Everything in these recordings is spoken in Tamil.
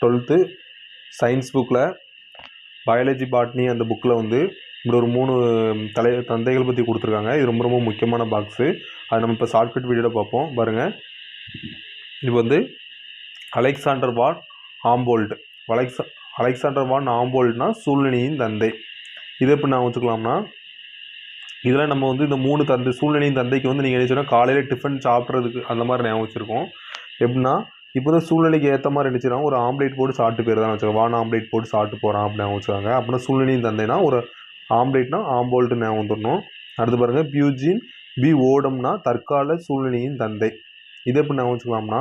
12th சயின்ஸ் புக்கில் பயாலஜி பாட்னி அந்த புக்கில் வந்து இப்படி ஒரு 3 தந்தைகள் பற்றி கொடுத்துருக்காங்க. இது ரொம்ப ரொம்ப முக்கியமான பாக்ஸு. அது நம்ம இப்போ ஷார்ட்கட் வீடியோவில் பார்ப்போம் பாருங்கள். இது வந்து அலெக்சாண்டர் வான் ஆம்போல்ட். அலெக்சாண்டர் வான் ஆம்போல்ட்னா சூழ்நிலையின் தந்தை. இதை எப்படி நான் வச்சுக்கலாம்னா, இதில் நம்ம வந்து இந்த 3 சூழ்நிலையின் தந்தைக்கு வந்து நீங்கள் நினச்சோன்னா காலையில் டிஃபன் சாப்பிட்றதுக்கு அந்த மாதிரி ஞாபகம் வச்சுருக்கோம். எப்படின்னா இப்போ தான் சூழ்நிலைக்கு ஏற்ற மாதிரி நினச்சிடும் ஒரு ஆம்லேட் போட்டு சாப்பிட்டு போயிருதான் வச்சுக்கோங்க. வான் ஆம்லேட் போட்டு சாப்பிட்டு போகிறான் அப்படின்னு வச்சுக்காங்க. அப்படின்னா சூழ்நிலையின் தந்தைனா ஒரு ஆம்லேட்னா ஆம்போல்ட்டு ஞாபகம் வந்துடணும். அடுத்து பாருங்கள், பியூஜின் பி ஓடம்னா தற்கால சூழ்நிலையின் தந்தை. இதை எப்படி ஞாபகம் வச்சுக்கலாம்னா,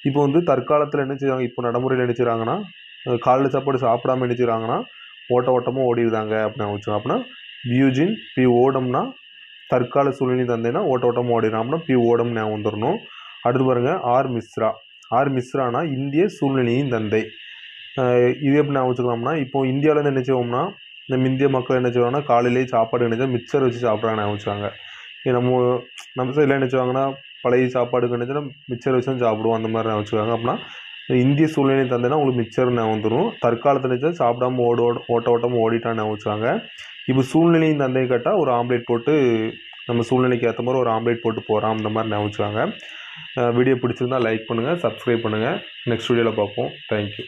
இப்போ வந்து தற்காலத்தில் என்ன செய்வாங்க, இப்போ நடைமுறையில் என்ன செய்கிறாங்கன்னா காலையில் சாப்பாடு சாப்பிடாமல் என்ன செய்கிறாங்கன்னா ஓட்டமாக ஓடிடுறாங்க அப்படின்னு வச்சுக்கோங்க. அப்படின்னா பியூஜின் பி ஓடம்னா தற்கால சூழ்நிலையின் தந்தைனா ஓட்டமாக ஓடிடுறான். அப்படின்னா பி ஓடம் ஞாபகம் வந்துடணும். அடுத்து பாருங்கள், ஆர் மிஸ்ரானா இந்திய சூழ்நிலையின் தந்தை. இது எப்படி நான் வச்சுக்கலாம்னா, இப்போ இந்தியாவிலேருந்து என்ன செய்வோம்னா நம்ம இந்திய மக்கள் என்ன செய்வாங்கன்னா காலையிலேயே சாப்பாடு நினைச்சா மிக்சர் வச்சு சாப்பிட்றாங்க வச்சுக்காங்க. நம்ம சைடில் என்ன செய்வாங்கன்னா பழைய சாப்பாடு நினைச்சா மிக்சர் வச்சு தான் சாப்பிடுவோம் அந்த மாதிரி நான் வச்சுக்காங்க. அப்படின்னா இந்திய சூழ்நிலை தந்தைனா உங்களுக்கு மிக்சர் நான் வந்துடும். தற்காலத்தில் நினச்சா சாப்பிடாம ஓட்டமாக ஓடிட்டான்னு வச்சுக்காங்க. இப்போ சூழ்நிலையின் தந்தை கேட்டால் ஒரு ஆம்லேட் போட்டு நம்ம சூழ்நிலைக்கு ஏற்ற மாதிரி ஒரு ஆம்லேட் போட்டு போகிறான் அந்த மாதிரி நான் வச்சுக்காங்க. வீடியோ பிடிச்சிருந்தால் லைக் பண்ணுங்கள், சப்ஸ்கிரைப் பண்ணுங்கள். நெக்ஸ்ட் வீடியோவில் பார்ப்போம். தேங்க்யூ.